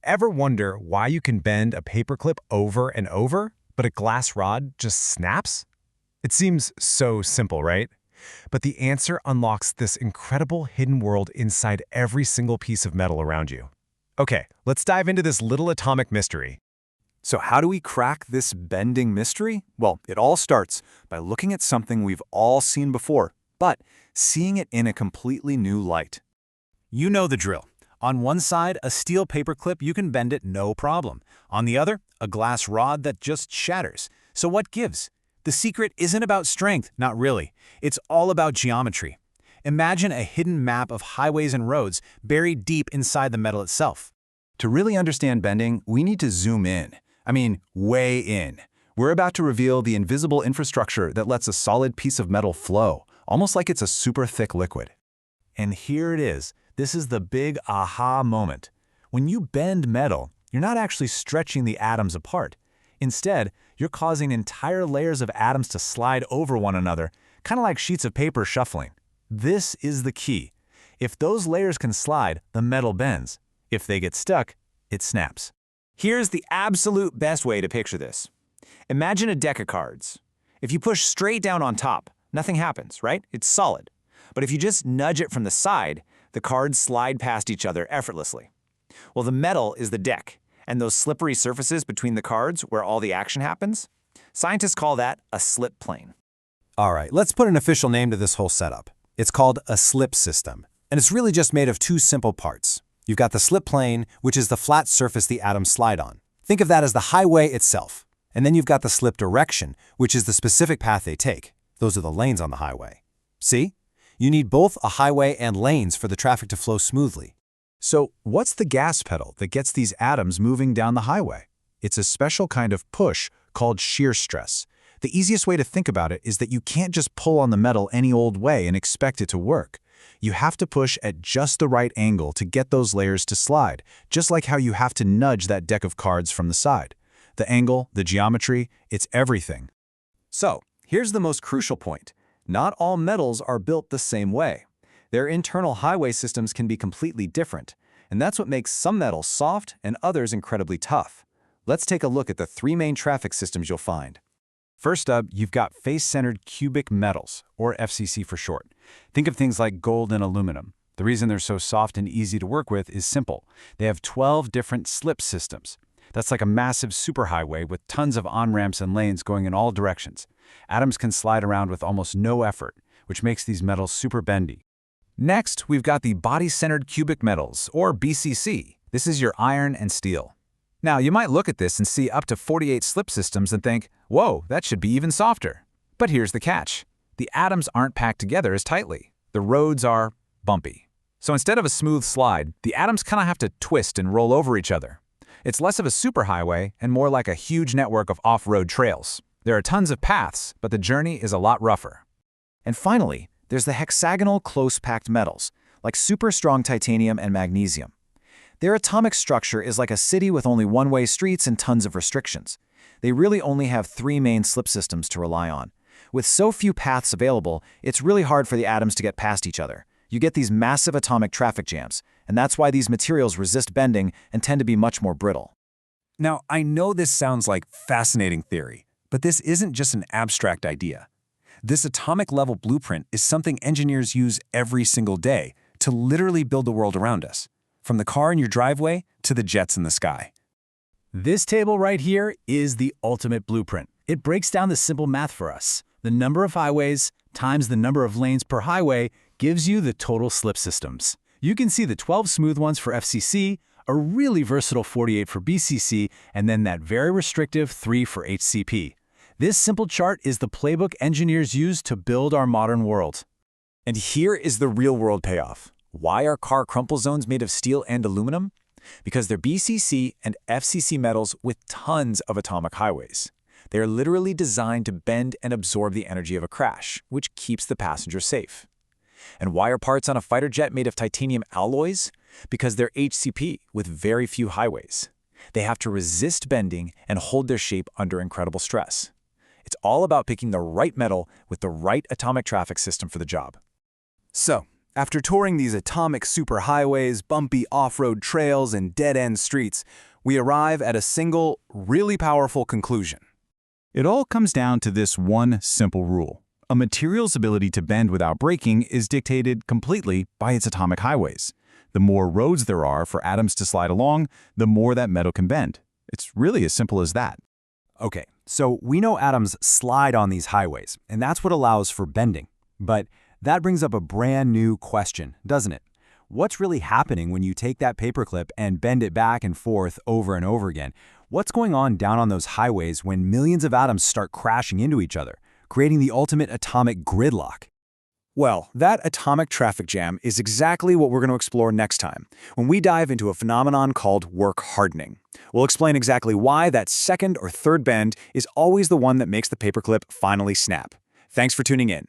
Ever wonder why you can bend a paperclip over and over, but a glass rod just snaps? It seems so simple, right? But the answer unlocks this incredible hidden world inside every single piece of metal around you. Okay, let's dive into this little atomic mystery. So how do we crack this bending mystery? Well, it all starts by looking at something we've all seen before, but seeing it in a completely new light. You know the drill. On one side, a steel paperclip, you can bend it no problem. On the other, a glass rod that just shatters. So what gives? The secret isn't about strength, not really. It's all about geometry. Imagine a hidden map of highways and roads buried deep inside the metal itself. To really understand bending, we need to zoom in. I mean, way in. We're about to reveal the invisible infrastructure that lets a solid piece of metal flow, almost like it's a super thick liquid. And here it is. This is the big aha moment. When you bend metal, you're not actually stretching the atoms apart. Instead, you're causing entire layers of atoms to slide over one another, kind of like sheets of paper shuffling. This is the key. If those layers can slide, the metal bends. If they get stuck, it snaps. Here's the absolute best way to picture this. Imagine a deck of cards. If you push straight down on top, nothing happens, right? It's solid. But if you just nudge it from the side, the cards slide past each other effortlessly. Well, the metal is the deck, and those slippery surfaces between the cards where all the action happens, scientists call that a slip plane. All right, let's put an official name to this whole setup. It's called a slip system, and it's really just made of two simple parts. You've got the slip plane, which is the flat surface the atoms slide on. Think of that as the highway itself. And then you've got the slip direction, which is the specific path they take. Those are the lanes on the highway. See? You need both a highway and lanes for the traffic to flow smoothly. So what's the gas pedal that gets these atoms moving down the highway? It's a special kind of push called shear stress. The easiest way to think about it is that you can't just pull on the metal any old way and expect it to work. You have to push at just the right angle to get those layers to slide, just like how you have to nudge that deck of cards from the side. The angle, the geometry, it's everything. So, here's the most crucial point. Not all metals are built the same way. Their internal highway systems can be completely different, and that's what makes some metals soft and others incredibly tough. Let's take a look at the three main traffic systems you'll find. First up, you've got face-centered cubic metals, or FCC for short. Think of things like gold and aluminum. The reason they're so soft and easy to work with is simple. They have 12 different slip systems. That's like a massive superhighway with tons of on-ramps and lanes going in all directions. Atoms can slide around with almost no effort, which makes these metals super bendy. Next, we've got the body-centered cubic metals, or BCC. This is your iron and steel. Now, you might look at this and see up to 48 slip systems and think, whoa, that should be even softer. But here's the catch. The atoms aren't packed together as tightly. The roads are bumpy. So instead of a smooth slide, the atoms kind of have to twist and roll over each other. It's less of a superhighway and more like a huge network of off-road trails. There are tons of paths, but the journey is a lot rougher. And finally, there's the hexagonal close-packed metals, like super strong titanium and magnesium. Their atomic structure is like a city with only one-way streets and tons of restrictions. They really only have three main slip systems to rely on. With so few paths available, it's really hard for the atoms to get past each other. You get these massive atomic traffic jams, and that's why these materials resist bending and tend to be much more brittle. Now, I know this sounds like fascinating theory, but this isn't just an abstract idea. This atomic-level blueprint is something engineers use every single day to literally build the world around us, from the car in your driveway to the jets in the sky. This table right here is the ultimate blueprint. It breaks down the simple math for us. The number of highways times the number of lanes per highway gives you the total slip systems. You can see the 12 smooth ones for FCC, a really versatile 48 for BCC, and then that very restrictive 3 for HCP. This simple chart is the playbook engineers use to build our modern world. And here is the real-world payoff. Why are car crumple zones made of steel and aluminum? Because they're BCC and FCC metals with tons of atomic highways. They are literally designed to bend and absorb the energy of a crash, which keeps the passenger safe. And why are parts on a fighter jet made of titanium alloys? Because they're HCP with very few highways. They have to resist bending and hold their shape under incredible stress. It's all about picking the right metal with the right atomic traffic system for the job. So, After touring these atomic superhighways, bumpy off-road trails, and dead-end streets, we arrive at a single, really powerful conclusion. It all comes down to this one simple rule. A material's ability to bend without breaking is dictated completely by its atomic highways. The more roads there are for atoms to slide along, the more that metal can bend. It's really as simple as that. Okay, so we know atoms slide on these highways, and that's what allows for bending. But that brings up a brand new question, doesn't it? What's really happening when you take that paperclip and bend it back and forth over and over again? What's going on down on those highways when millions of atoms start crashing into each other, creating the ultimate atomic gridlock? Well, that atomic traffic jam is exactly what we're going to explore next time, when we dive into a phenomenon called work hardening. We'll explain exactly why that second or third bend is always the one that makes the paperclip finally snap. Thanks for tuning in.